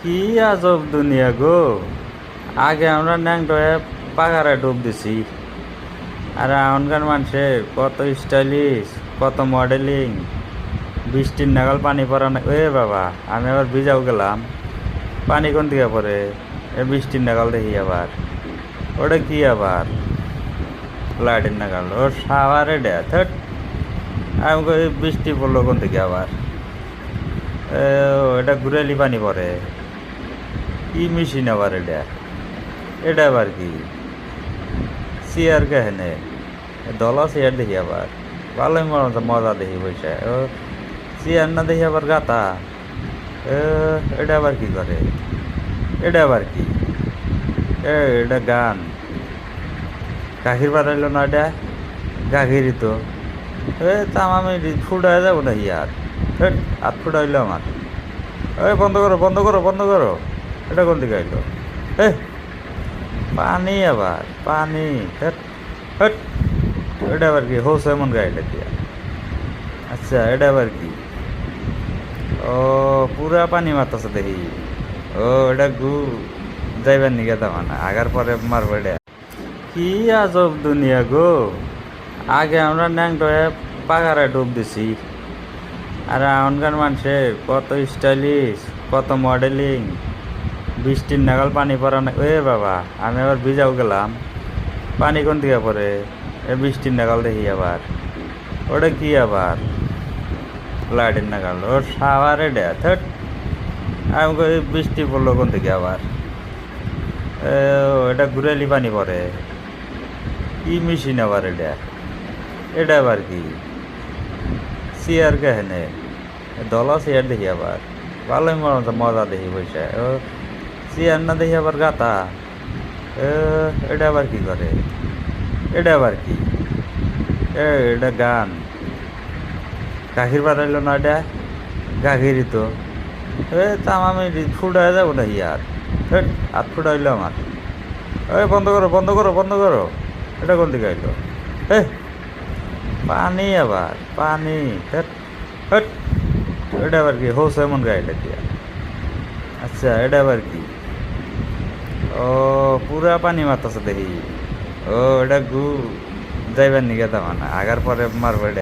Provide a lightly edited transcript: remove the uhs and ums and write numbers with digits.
কি আজব দুনিয়া গো। আগে আমরা ন্যাংটোয়ে পাকারে ডুব দিছি, আর এখনকার মানুষের কত স্টাইলিশ, কত মডেলিং। বৃষ্টির নাগাল পানি পড়া না এ বাবা, আমি আবার ভিজাও গেলাম। পানি কোন দিকে পড়ে? এ বৃষ্টির নাগাল দেখি আবার। ওটা কি আবার লাইটের নাগাল? ও সাওয়ারে ডেথ। আমি কই বৃষ্টি পড়লো কোন দিকে আবার? এটা ঘুরেলি পানি পড়ে। কি মেশিন আবার এটা? এটা আবার কি চেয়ার কেহেনে? দলা চেয়ার দেখি আবার। ভালোই মজা দেখি বসে। ও চেয়ার না দেখি আবার গাতা। এটা আবার কি করে? এটা আবার কি? এটা গান। গাখির বাড়াইলো না এটা? গাখিরই তো। আমি ফুটায় যাবো না ইয়ার। হাত ফুটাইলো আমার। বন্ধ করো, বন্ধ করো, বন্ধ করো। এটা কোন দিকে আইলো? পানি আবার পানি। Hot hot. এটা আবার কি হোস এমন গাড়িটা দিয়া? আচ্ছা, এটা আবার কি? ও পুরা পানি মারতেছে দেখি। ও এটা যাইবার নিগে মানে আগার পরে মারবো এটা। কি আজব দুনিয়া গো। আগে আমরা ন্যাংটোয়ে পাকারে ডুব দিছি, আর এখনকার মানুষের কত স্টাইলিশ, কত মডেলিং। বৃষ্টির নাগাল পানি পড়া না এ বাবা, আমি আবার ভিজাও গেলাম। পানি কোন দিকে পড়ে? এ বৃষ্টির নাগাল দেখি আবার। ওটা কি আবার লাইটের নাগাল? ও সাওয়ারে ডেথ। আমি কই বৃষ্টি পড়লো কোন দিকে আবার? এটা ঘুরেলি পানি পড়ে। কি মেশিন আবার এটা? এটা আবার কি চেয়ার কেহেনে? দলা চেয়ার দেখি আবার। ভালোই মজা দেখি বসে। ও চেয়ার না দেখি আবার গাতা। এটা আবার কি করে? এটা আবার কি? এটা গান। গাখির বাড়াইলো না এটা? গাখিরই তো। আমি ফুটায় যাবো না ইয়ার। হাত ফুটাইলো আমার। বন্ধ করো, বন্ধ করো, বন্ধ করো। এটা কোন দিকে আইলো? পানি আবার পানি। হট। এটা আবার কি হোস এমন গাড়িটা দিয়া? আচ্ছা, এটা আবার কি? ও পুরা পানি মারতেছে দেখি। ও এটা যাইবার নিগে মানে আগার পরে মারবো এটা।